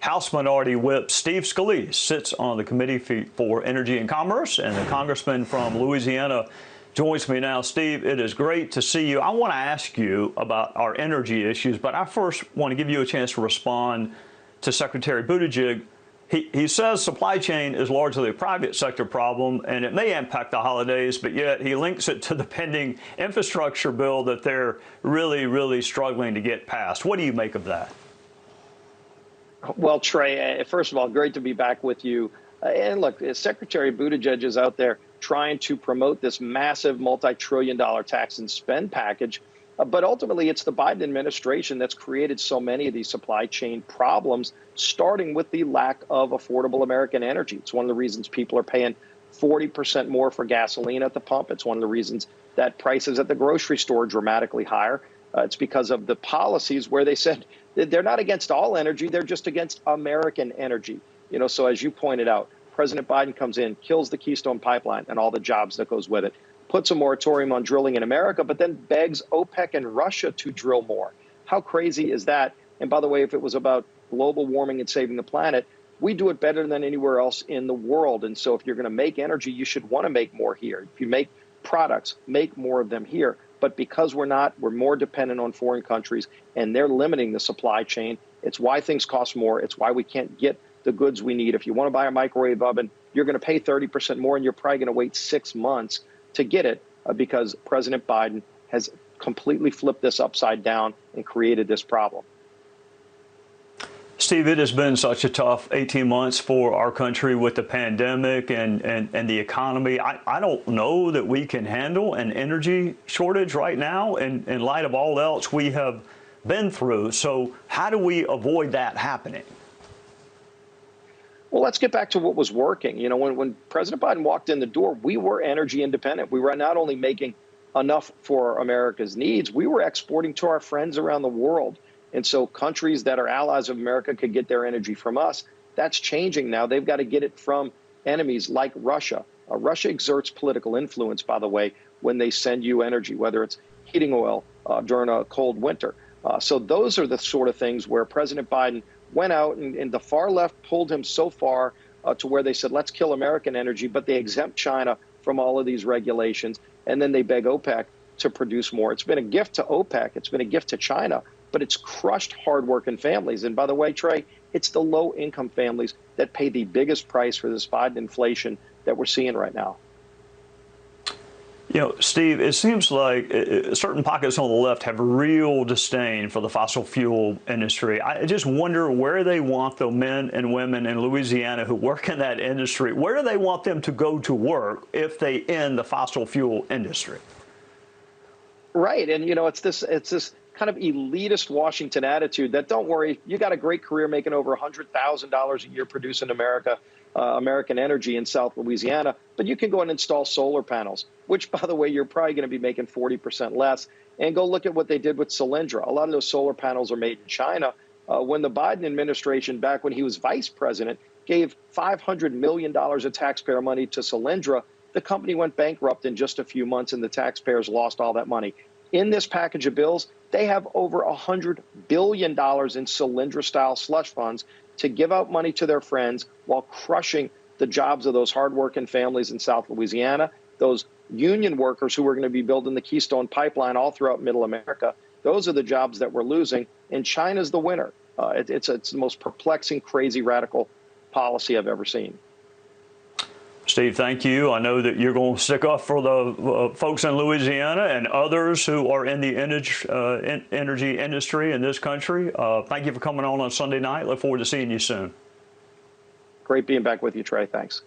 House Minority Whip Steve Scalise sits on the Committee for Energy and Commerce, and the congressman from Louisiana joins me now. Steve, it is great to see you. I want to ask you about our energy issues, but I first want to give you a chance to respond to Secretary Buttigieg. He says supply chain is largely a private sector problem, and it may impact the holidays, but yet he links it to the pending infrastructure bill that they're really struggling to get passed. What do you make of that? Well, Trey, first of all, great to be back with you. And look, Secretary Buttigieg is out there trying to promote this massive multi-trillion-dollar tax and spend package. But ultimately, it's the Biden administration that's created so many of these supply chain problems, starting with the lack of affordable American energy. It's one of the reasons people are paying 40% more for gasoline at the pump. It's one of the reasons that prices at the grocery store are dramatically higher. It's because of the policies where they said they're not against all energy, they're just against American energy. You know, so as you pointed out, President Biden comes in, kills the Keystone Pipeline and all the jobs that goes with it, puts a moratorium on drilling in America, but then begs OPEC and Russia to drill more. How crazy is that? And by the way, if it was about global warming and saving the planet, we do it better than anywhere else in the world. And so if you're going to make energy, you should want to make more here. If you make products, make more of them here. But because we're not, we're more dependent on foreign countries, and they're limiting the supply chain. It's why things cost more. It's why we can't get the goods we need. If you want to buy a microwave oven, you're going to pay 30% more, and you're probably going to wait 6 months to get it because President Biden has completely flipped this upside down and created this problem. Steve, it has been such a tough 18 months for our country with the pandemic and the economy. I don't know that we can handle an energy shortage right now in light of all else we have been through. So how do we avoid that happening? Well, let's get back to what was working. You know, when President Biden walked in the door, we were energy independent. We were not only making enough for America's needs, we were exporting to our friends around the world. And so countries that are allies of America could get their energy from us. That's changing now. They've got to get it from enemies like Russia. Russia exerts political influence, by the way, when they send you energy, whether it's heating oil during a cold winter. So those are the sort of things where President Biden went out and the far left pulled him so far to where they said, let's kill American energy, but they exempt China from all of these regulations. And then they beg OPEC to produce more. It's been a gift to OPEC. It's been a gift to China, but it's crushed hardworking families. And by the way, Trey, it's the low income families that pay the biggest price for this Biden inflation that we're seeing right now. You know, Steve, it seems like certain pockets on the left have real disdain for the fossil fuel industry. I just wonder where they want the men and women in Louisiana who work in that industry, where do they want them to go to work if they end the fossil fuel industry? Right. And, you know, it's this kind of elitist Washington attitude that, don't worry, you got a great career making over $100,000 a year producing American energy in South Louisiana, but you can go and install solar panels, which, by the way, you're probably going to be making 40% less. And go look at what they did with Solyndra. A lot of those solar panels are made in China. When the Biden administration, back when he was vice president, gave $500 million of taxpayer money to Solyndra, the company went bankrupt in just a few months, and the taxpayers lost all that money. In this package of bills, they have over $100 billion in Solyndra-style slush funds to give out money to their friends while crushing the jobs of those hardworking families in South Louisiana, those union workers who are going to be building the Keystone Pipeline all throughout Middle America. Those are the jobs that we're losing, and China's the winner. It's the most perplexing, crazy, radical policy I've ever seen. Steve, thank you. I know that you're going to stick up for the folks in Louisiana and others who are in the energy industry in this country. Thank you for coming on Sunday night. Look forward to seeing you soon. Great being back with you, Trey. Thanks.